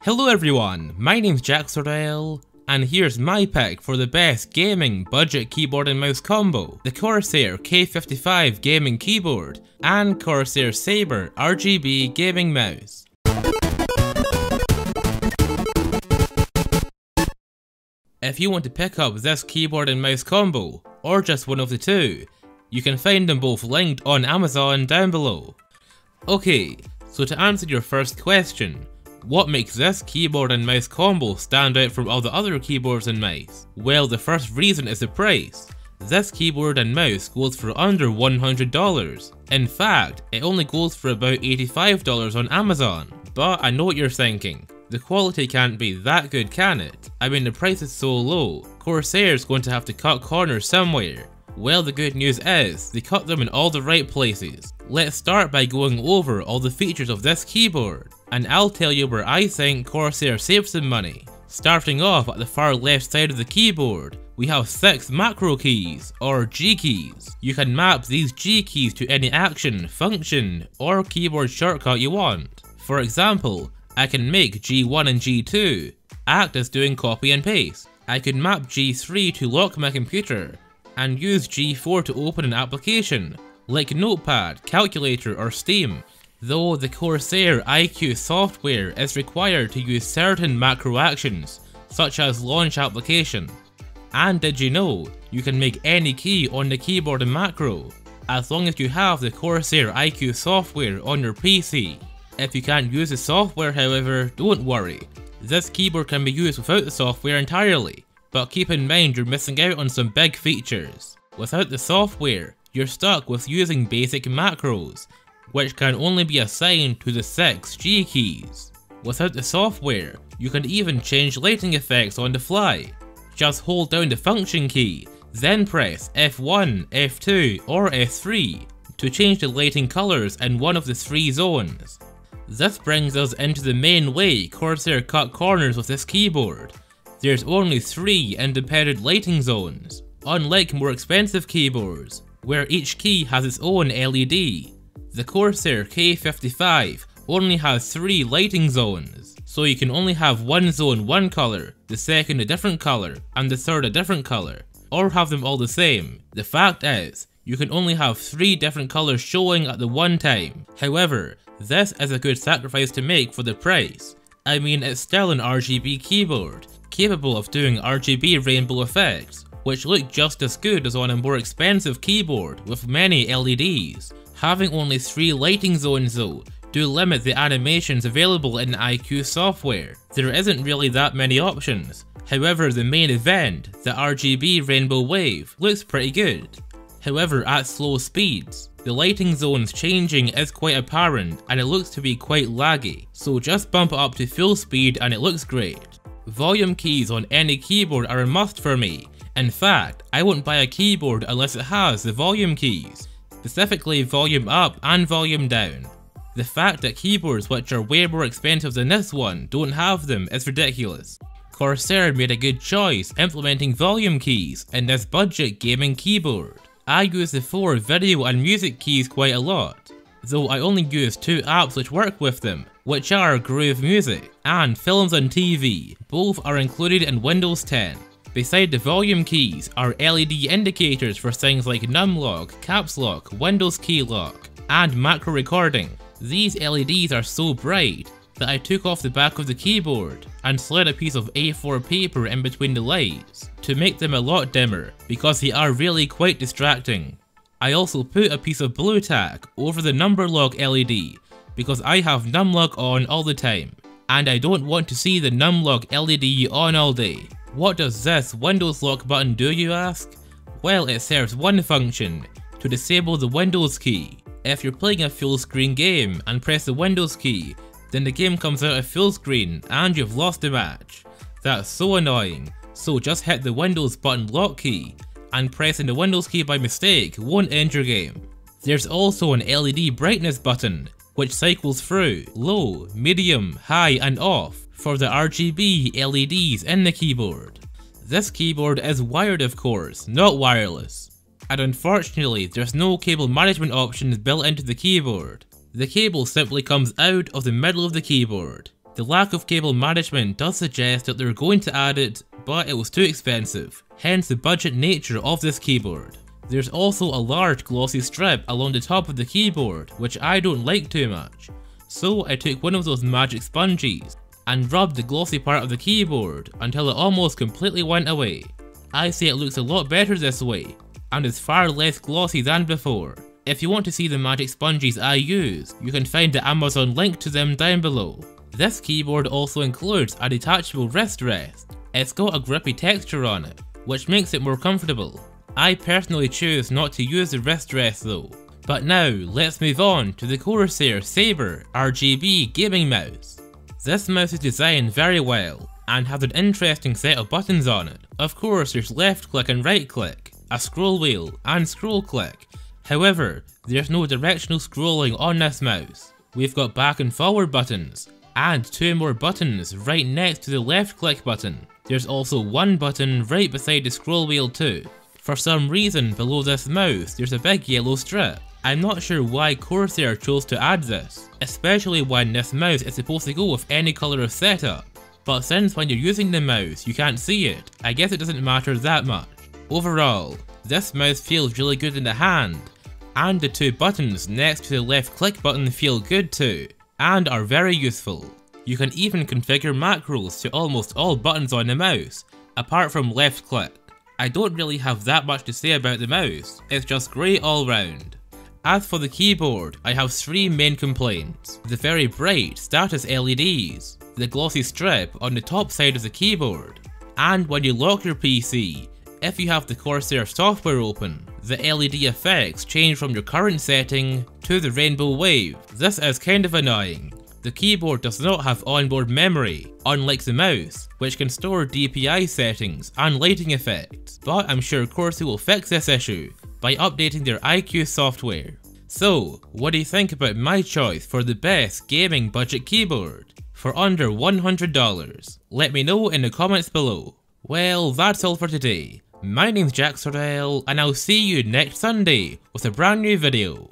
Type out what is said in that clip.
Hello everyone, my name's Jack Sorrell, and here's my pick for the best gaming budget keyboard and mouse combo, the Corsair K55 gaming keyboard and Corsair Saber RGB gaming mouse. If you want to pick up this keyboard and mouse combo, or just one of the two, you can find them both linked on Amazon down below. Okay, so to answer your first question, what makes this keyboard and mouse combo stand out from all the other keyboards and mice? Well, the first reason is the price. This keyboard and mouse goes for under $100. In fact, it only goes for about $85 on Amazon. But I know what you're thinking. The quality can't be that good, can it? I mean, the price is so low, Corsair's going to have to cut corners somewhere. Well, the good news is, they cut them in all the right places. Let's start by going over all the features of this keyboard, and I'll tell you where I think Corsair saves some money. Starting off at the far left side of the keyboard, we have 6 macro keys, or G keys. You can map these G keys to any action, function, or keyboard shortcut you want. For example, I can make G1 and G2 act as doing copy and paste. I could map G3 to lock my computer, and use G4 to open an application, like Notepad, Calculator or Steam, though the Corsair iQ software is required to use certain macro actions, such as launch application. And did you know, you can make any key on the keyboard a macro, as long as you have the Corsair iQ software on your PC. If you can't use the software however, don't worry, this keyboard can be used without the software entirely. But keep in mind you're missing out on some big features. Without the software, you're stuck with using basic macros, which can only be assigned to the 6 G keys. Without the software, you can even change lighting effects on the fly. Just hold down the function key, then press F1, F2 or F3 to change the lighting colors in one of the 3 zones. This brings us into the main way Corsair cut corners with this keyboard. There's only 3 independent lighting zones, unlike more expensive keyboards, where each key has its own LED. The Corsair K55 only has 3 lighting zones, so you can only have one zone one colour, the second a different colour, and the third a different colour, or have them all the same. The fact is, you can only have 3 different colours showing at the one time. However, this is a good sacrifice to make for the price. I mean, it's still an RGB keyboard, capable of doing RGB rainbow effects, which look just as good as on a more expensive keyboard with many LEDs. Having only 3 lighting zones though, do limit the animations available in iQ software. There isn't really that many options. However, the main event, the RGB rainbow wave, looks pretty good. However, at slow speeds, the lighting zones changing is quite apparent and it looks to be quite laggy, so just bump it up to full speed and it looks great. Volume keys on any keyboard are a must for me. In fact, I won't buy a keyboard unless it has the volume keys, specifically volume up and volume down. The fact that keyboards which are way more expensive than this one don't have them is ridiculous. Corsair made a good choice implementing volume keys in this budget gaming keyboard. I use the 4 video and music keys quite a lot, though I only use 2 apps which work with them, which are Groove Music and Films on TV. Both are included in Windows 10. Beside the volume keys are LED indicators for things like numlock, caps lock, Windows key lock, and macro recording. These LEDs are so bright that I took off the back of the keyboard and slid a piece of A4 paper in between the lights to make them a lot dimmer, because they are really quite distracting. I also put a piece of blue tack over the number lock LED, because I have numlock on all the time, and I don't want to see the numlock LED on all day. What does this Windows lock button do, you ask? Well, it serves one function, to disable the Windows key. If you're playing a full screen game and press the Windows key, then the game comes out of full screen and you've lost the match. That's so annoying, so just hit the Windows button lock key, and pressing the Windows key by mistake won't end your game. There's also an LED brightness button, which cycles through low, medium, high and off for the RGB LEDs in the keyboard. This keyboard is wired of course, not wireless. And unfortunately there's no cable management options built into the keyboard. The cable simply comes out of the middle of the keyboard. The lack of cable management does suggest that they're going to add it, but it was too expensive, hence the budget nature of this keyboard. There's also a large glossy strip along the top of the keyboard, which I don't like too much. So I took one of those magic sponges and rubbed the glossy part of the keyboard until it almost completely went away. I say it looks a lot better this way, and is far less glossy than before. If you want to see the magic sponges I use, you can find the Amazon link to them down below. This keyboard also includes a detachable wrist rest. It's got a grippy texture on it, which makes it more comfortable. I personally choose not to use the wrist rest though. But now, let's move on to the Corsair Saber RGB gaming mouse. This mouse is designed very well, and has an interesting set of buttons on it. Of course, there's left click and right click, a scroll wheel, and scroll click. However, there's no directional scrolling on this mouse. We've got back and forward buttons, and 2 more buttons right next to the left click button. There's also 1 button right beside the scroll wheel too. For some reason below this mouse there's a big yellow strip. I'm not sure why Corsair chose to add this, especially when this mouse is supposed to go with any colour of setup. But since when you're using the mouse you can't see it, I guess it doesn't matter that much. Overall, this mouse feels really good in the hand, and the 2 buttons next to the left click button feel good too, and are very useful. You can even configure macros to almost all buttons on the mouse, apart from left click. I don't really have that much to say about the mouse, it's just great all round. As for the keyboard, I have 3 main complaints. The very bright status LEDs, the glossy strip on the top side of the keyboard, and when you lock your PC, if you have the Corsair software open, the LED effects change from your current setting to the rainbow wave. This is kind of annoying. The keyboard does not have onboard memory, unlike the mouse, which can store DPI settings and lighting effects, but I'm sure Corsair will fix this issue by updating their IQ software. So, what do you think about my choice for the best gaming budget keyboard for under $100? Let me know in the comments below. Well, that's all for today. My name's Jack Sorrell, and I'll see you next Sunday with a brand new video.